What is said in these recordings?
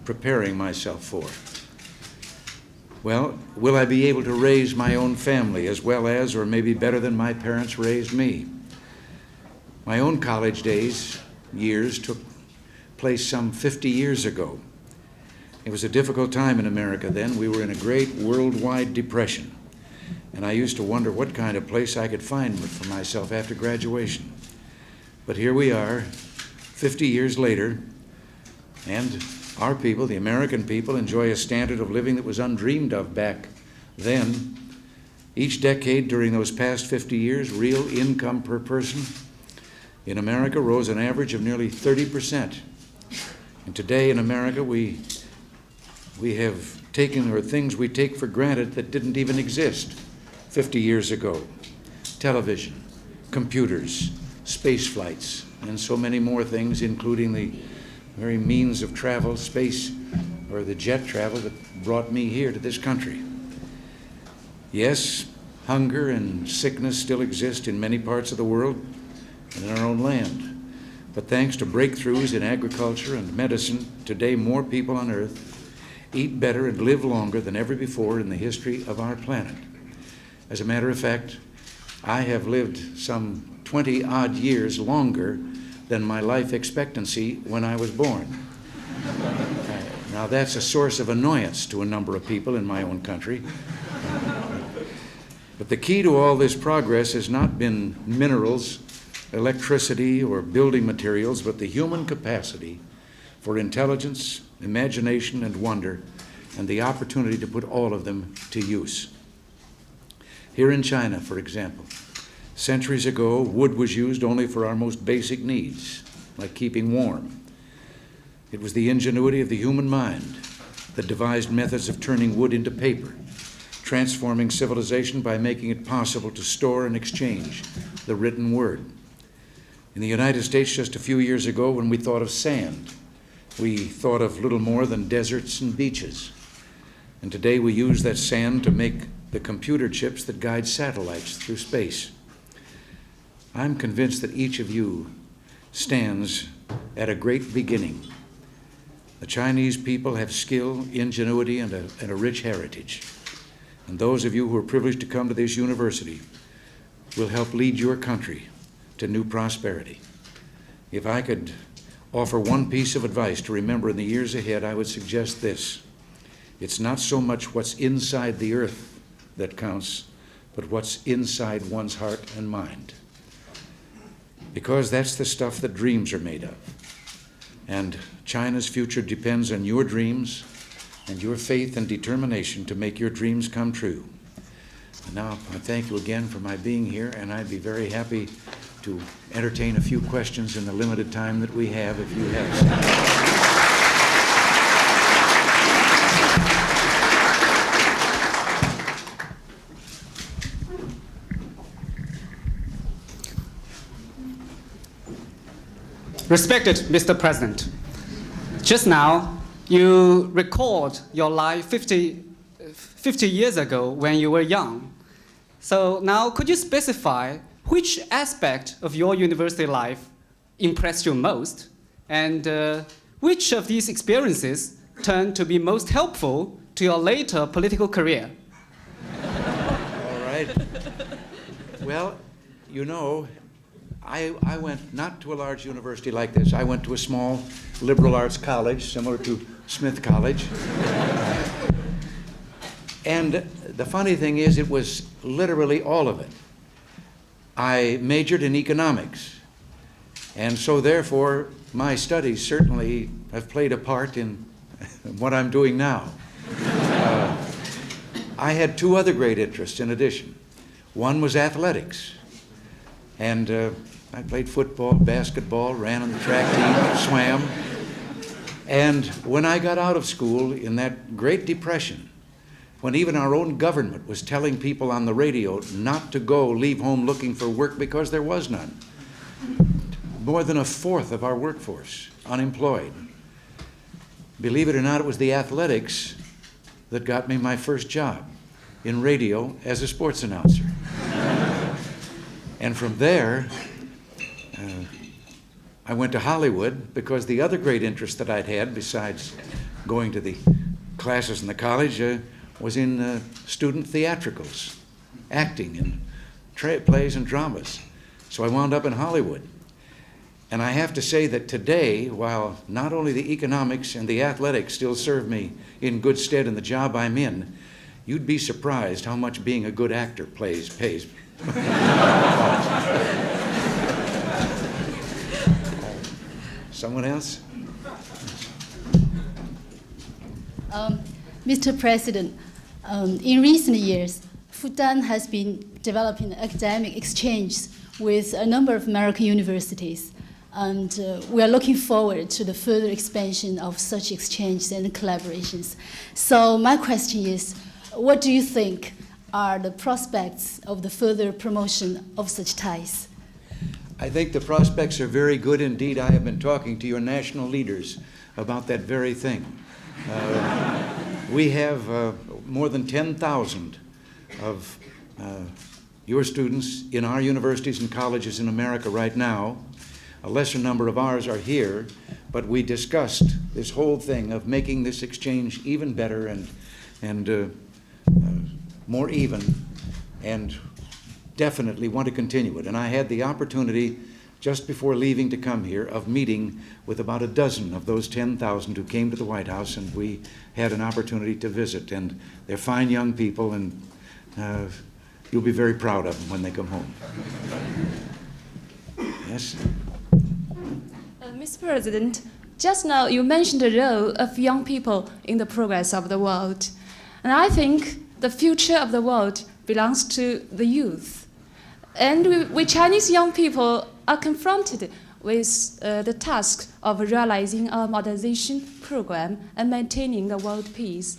preparing myself for? Well, will I be able to raise my own family as well as, or maybe better than my parents raised me? My own college years took place some 50 years ago. It was a difficult time in America then. We were in a great worldwide depression. And I used to wonder what kind of place I could find for myself after graduation. But here we are, 50 years later, and our people, the American people, enjoy a standard of living that was undreamed of back then. Each decade during those past 50 years, real income per person in America rose an average of nearly 30%. And today in America, we have taken, or things we take for granted that didn't even exist 50 years ago. Television, computers, space flights, and so many more things, including the very means of travel, space, or the jet travel that brought me here to this country. Yes, hunger and sickness still exist in many parts of the world and in our own land. But thanks to breakthroughs in agriculture and medicine, today more people on Earth eat better and live longer than ever before in the history of our planet. As a matter of fact, I have lived some 20-odd years longer than my life expectancy when I was born. Now that's a source of annoyance to a number of people in my own country. But the key to all this progress has not been minerals, electricity, or building materials, but the human capacity for intelligence, imagination, and wonder, and the opportunity to put all of them to use. Here in China, for example, centuries ago, wood was used only for our most basic needs, like keeping warm. It was the ingenuity of the human mind that devised methods of turning wood into paper, transforming civilization by making it possible to store and exchange the written word. In the United States, just a few years ago, when we thought of sand, we thought of little more than deserts and beaches. And today we use that sand to make the computer chips that guide satellites through space. I'm convinced that each of you stands at a great beginning. The Chinese people have skill, ingenuity, and a rich heritage. And those of you who are privileged to come to this university will help lead your country to new prosperity. If I could offer one piece of advice to remember in the years ahead, I would suggest this. It's not so much what's inside the earth that counts, but what's inside one's heart and mind. Because that's the stuff that dreams are made of. And China's future depends on your dreams and your faith and determination to make your dreams come true. And now, I thank you again for my being here, and I'd be very happy to entertain a few questions in the limited time that we have, if you have some. Respected Mr. President, just now you recalled your life 50 years ago when you were young. So now could you specify which aspect of your university life impressed you most, and which of these experiences turned to be most helpful to your later political career? All right. Well, you know, I went not to a large university like this. I went to a small liberal arts college, similar to Smith College. And the funny thing is, it was literally all of it. I majored in economics, and so therefore my studies certainly have played a part in what I'm doing now. I had two other great interests in addition. One was athletics, and I played football, basketball, ran on the track team, swam. And when I got out of school in that Great Depression, when even our own government was telling people on the radio not to leave home looking for work because there was none, more than a fourth of our workforce unemployed. Believe it or not, it was the athletics that got me my first job in radio as a sports announcer. And from there, I went to Hollywood because the other great interest that I'd had, besides going to the classes in the college was in student theatricals, acting in plays and dramas. So I wound up in Hollywood. And I have to say that today, while not only the economics and the athletics still serve me in good stead in the job I'm in, you'd be surprised how much being a good actor pays. Someone else? Mr. President, in recent years, Fudan has been developing academic exchanges with a number of American universities, and we are looking forward to the further expansion of such exchanges and collaborations. So my question is, what do you think are the prospects of the further promotion of such ties? I think the prospects are very good indeed. I have been talking to your national leaders about that very thing. We have more than 10,000 of your students in our universities and colleges in America right now. A lesser number of ours are here, but we discussed this whole thing of making this exchange even better and more even, and definitely want to continue it. And I had the opportunity just before leaving to come here of meeting with about a dozen of those 10,000 who came to the White House, and we had an opportunity to visit. And they're fine young people, and you'll be very proud of them when they come home. Yes? Mr. President, just now you mentioned the role of young people in the progress of the world. And I think the future of the world belongs to the youth. And we Chinese young people are confronted with the task of realizing a modernization program and maintaining the world peace.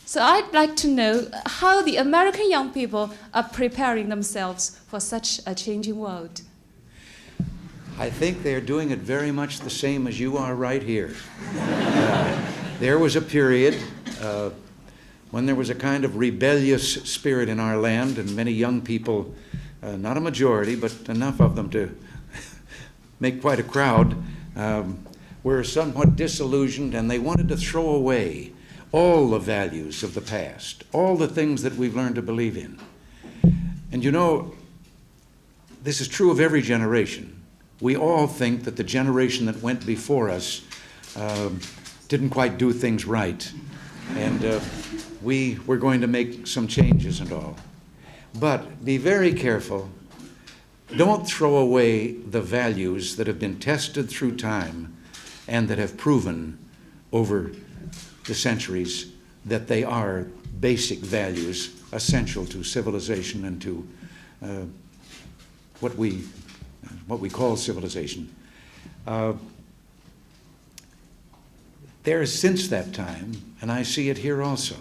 So I'd like to know how the American young people are preparing themselves for such a changing world. I think they're doing it very much the same as you are right here. There was a period when there was a kind of rebellious spirit in our land, and many young people, not a majority, but enough of them to make quite a crowd, were somewhat disillusioned, and they wanted to throw away all the values of the past, all the things that we've learned to believe in. And you know, this is true of every generation. We all think that the generation that went before us didn't quite do things right, and we were going to make some changes and all. But be very careful. Don't throw away the values that have been tested through time and that have proven over the centuries that they are basic values essential to civilization and to what we call civilization. There is, since that time, and I see it here also,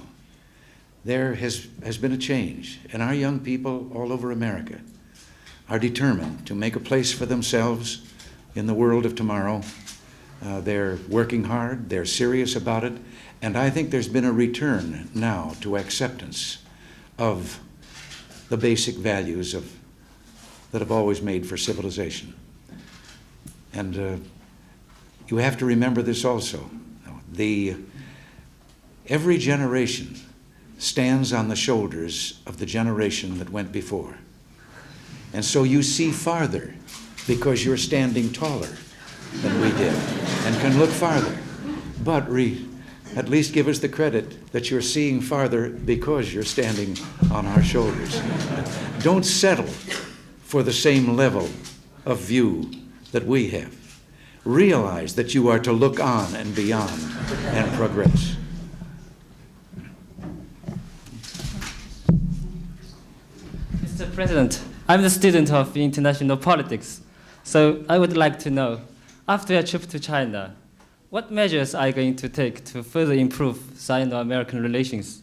there has been a change, and our young people all over America are determined to make a place for themselves in the world of tomorrow. They're working hard, they're serious about it, and I think there's been a return now to acceptance of the basic values that have always made for civilization. And you have to remember this also. Every generation stands on the shoulders of the generation that went before. And so you see farther because you're standing taller than we did and can look farther. But at least give us the credit that you're seeing farther because you're standing on our shoulders. Don't settle for the same level of view that we have. Realize that you are to look on and beyond and progress. Mr. President, I'm the student of international politics, so I would like to know, after your trip to China, what measures are you going to take to further improve Sino-American relations?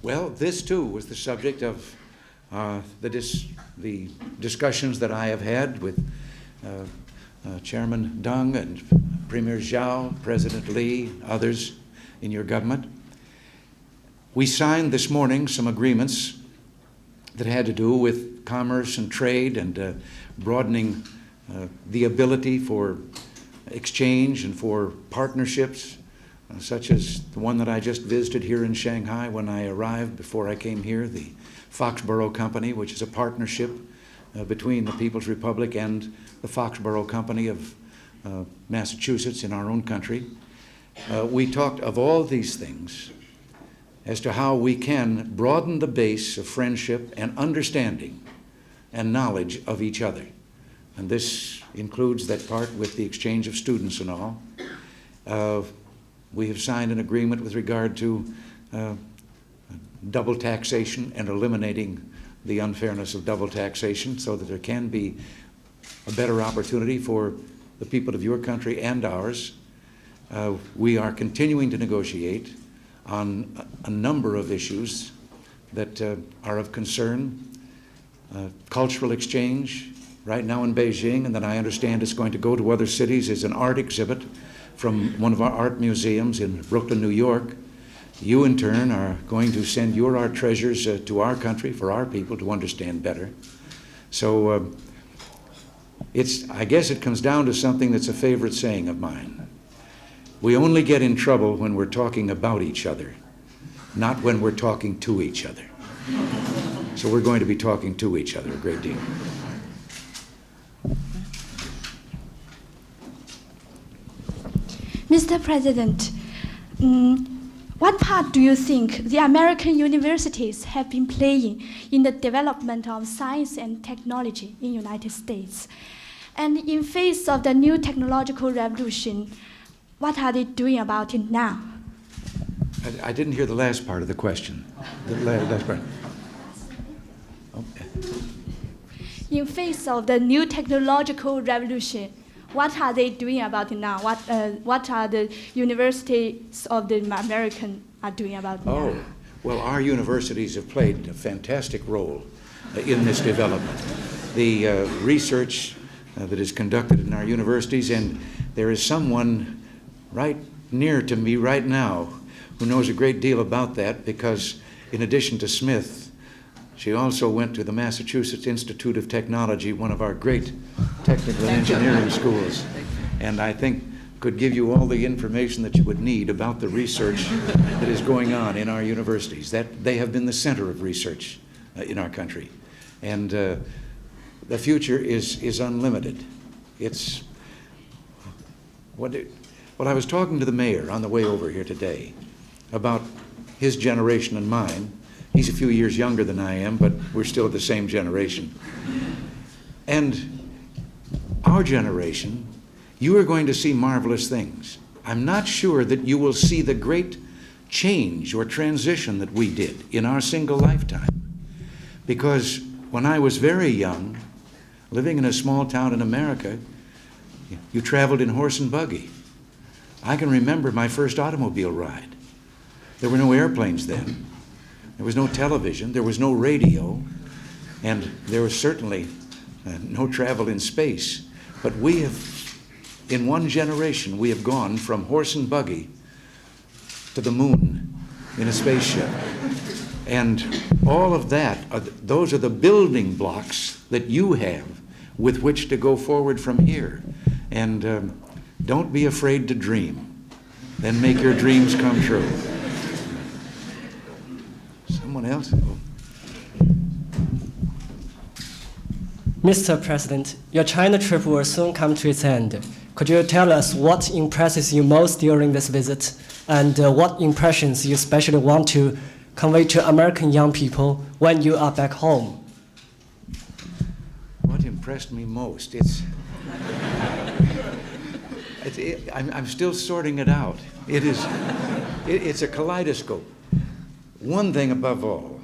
Well, this too was the subject of the discussions that I have had with Chairman Deng and Premier Zhao, President Li, others in your government. We signed this morning some agreements that had to do with commerce and trade and broadening the ability for exchange and for partnerships such as the one that I just visited here in Shanghai when I arrived before I came here, the Foxborough Company, which is a partnership between the People's Republic and the Foxborough Company of Massachusetts in our own country. We talked of all these things as to how we can broaden the base of friendship and understanding and knowledge of each other. And this includes that part with the exchange of students and all. We have signed an agreement with regard to double taxation and eliminating the unfairness of double taxation so that there can be a better opportunity for the people of your country and ours. We are continuing to negotiate on a number of issues that are of concern. Cultural exchange right now in Beijing, and then I understand it's going to go to other cities, is an art exhibit from one of our art museums in Brooklyn, New York. You, in turn, are going to send your art treasures to our country for our people to understand better. So I guess it comes down to something that's a favorite saying of mine. We only get in trouble when we're talking about each other, not when we're talking to each other. So we're going to be talking to each other a great deal. Mr. President, what part do you think the American universities have been playing in the development of science and technology in the United States? And in face of the new technological revolution, what are they doing about it now? I didn't hear the last part of the question. The last part. In face of the new technological revolution, what are they doing about it now? What are the universities of the American are doing about it now? Oh, well, our universities have played a fantastic role in this development. The research that is conducted in our universities, and there is someone right near to me right now who knows a great deal about that, because in addition to Smith, she also went to the Massachusetts Institute of Technology, one of our great technical and engineering schools, and I think could give you all the information that you would need about the research that is going on in our universities. That they have been the center of research in our country, and the future is unlimited. It's I was talking to the mayor on the way over here today about his generation and mine. He's a few years younger than I am, but we're still the same generation. And our generation, you are going to see marvelous things. I'm not sure that you will see the great change or transition that we did in our single lifetime. Because when I was very young, living in a small town in America, you traveled in horse and buggy. I can remember my first automobile ride. There were no airplanes then. There was no television, there was no radio, and there was certainly no travel in space. But we have, in one generation, we have gone from horse and buggy to the moon in a spaceship. And all of that, those are the building blocks that you have with which to go forward from here. And don't be afraid to dream. Then make your dreams come true. Someone else? Mr. President, your China trip will soon come to its end. Could you tell us what impresses you most during this visit, and what impressions you especially want to convey to American young people when you are back home? What impressed me most? I'm still sorting it out. It's a kaleidoscope. One thing above all,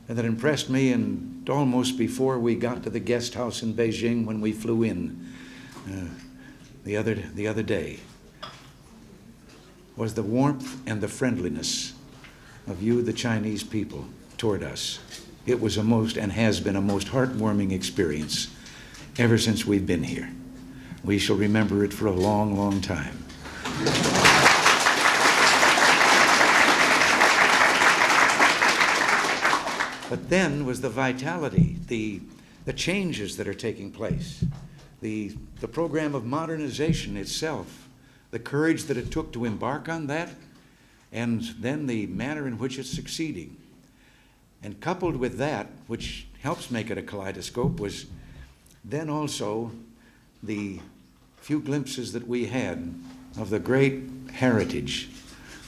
and that impressed me, and almost before we got to the guest house in Beijing when we flew in the other day, was the warmth and the friendliness of you, the Chinese people, toward us. It was a most, and has been a most heartwarming experience ever since we've been here. We shall remember it for a long, long time. But then was the vitality, the changes that are taking place, the program of modernization itself the courage that it took to embark on that, and then the manner in which it's succeeding. And coupled with that, which helps make it a kaleidoscope, was then also the few glimpses that we had of the great heritage,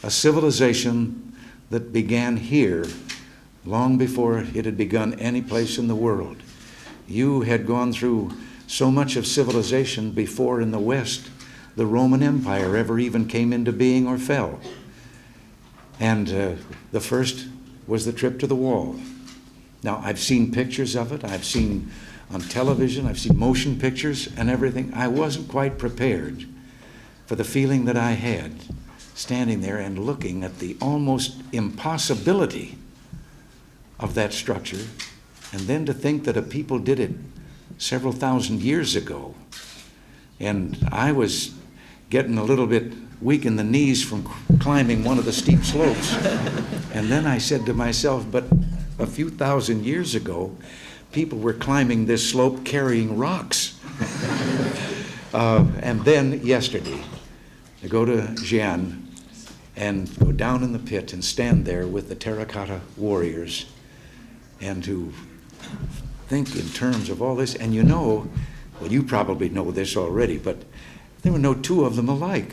a civilization that began here long before it had begun any place in the world. You had gone through so much of civilization before in the West the Roman Empire ever even came into being or fell. And the first was the trip to the wall. Now, I've seen pictures of it. I've seen on television. I've seen motion pictures and everything. I wasn't quite prepared for the feeling that I had standing there and looking at the almost impossibility of that structure, and then to think that a people did it several thousand years ago. And I was getting a little bit weak in the knees from climbing one of the steep slopes. And then I said to myself, but a few thousand years ago, people were climbing this slope carrying rocks. And then yesterday, to go to Xi'an and go down in the pit and stand there with the terracotta warriors and to think in terms of all this. And you know, well, you probably know this already, but there were no two of them alike.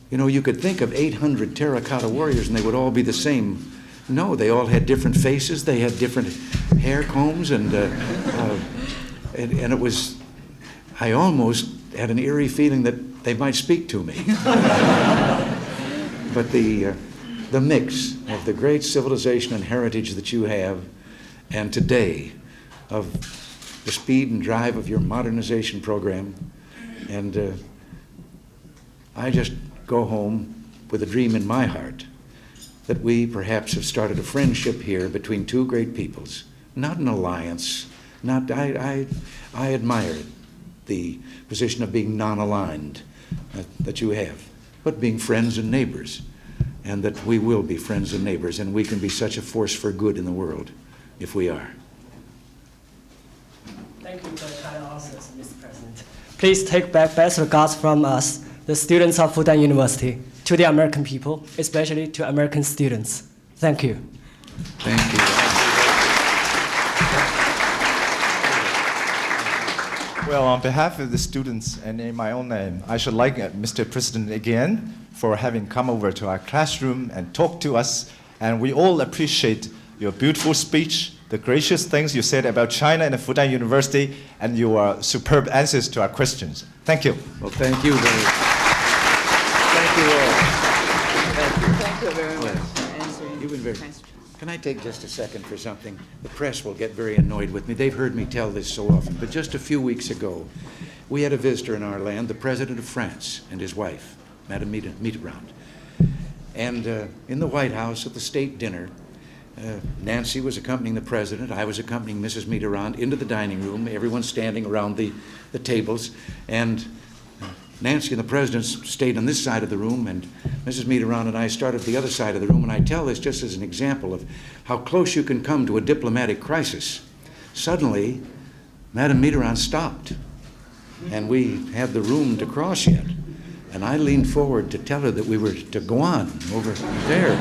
You know, you could think of 800 terracotta warriors and they would all be the same. No, they all had different faces, they had different hair combs, and it was, I almost had an eerie feeling that they might speak to me. But the mix of the great civilization and heritage that you have, and today of the speed and drive of your modernization program, and I just go home with a dream in my heart that we perhaps have started a friendship here between two great peoples, not an alliance. Not I admire the position of being non-aligned that you have, but being friends and neighbors, and that we will be friends and neighbors, and we can be such a force for good in the world if we are. Thank you for the kind answers, Mr. President. Please take back best regards from us, the students of Fudan University, to the American people, especially to American students. Thank you. Thank you. Well, on behalf of the students and in my own name, I should like Mr. President again for having come over to our classroom and talked to us. And we all appreciate your beautiful speech, the gracious things you said about China and Fudan University, and your superb answers to our questions. Thank you. Well, thank you very much. Thank you all. Thank you very much for answering You've been very. questions. Can I take just a second for something? The press will get very annoyed with me. They've heard me tell this so often. But just a few weeks ago, we had a visitor in our land, the President of France and his wife, Madame Mitterrand. And in the White House at the state dinner, Nancy was accompanying the President. I was accompanying Mrs. Mitterrand into the dining room, everyone standing around the tables. And Nancy and the President stayed on this side of the room, and Mrs. Mitterrand and I started the other side of the room. And I tell this just as an example of how close you can come to a diplomatic crisis. Suddenly, Madame Mitterrand stopped, and we had the room to cross yet. And I leaned forward to tell her that we were to go on over there.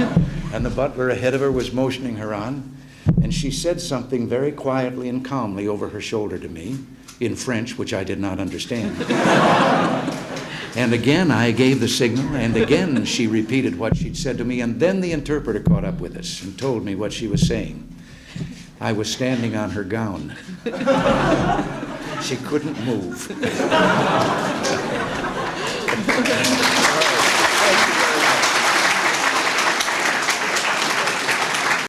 And the butler ahead of her was motioning her on. And she said something very quietly and calmly over her shoulder to me in French, which I did not understand. And again, I gave the signal, and again she repeated what she'd said to me, and then the interpreter caught up with us and told me what she was saying. I was standing on her gown. She couldn't move.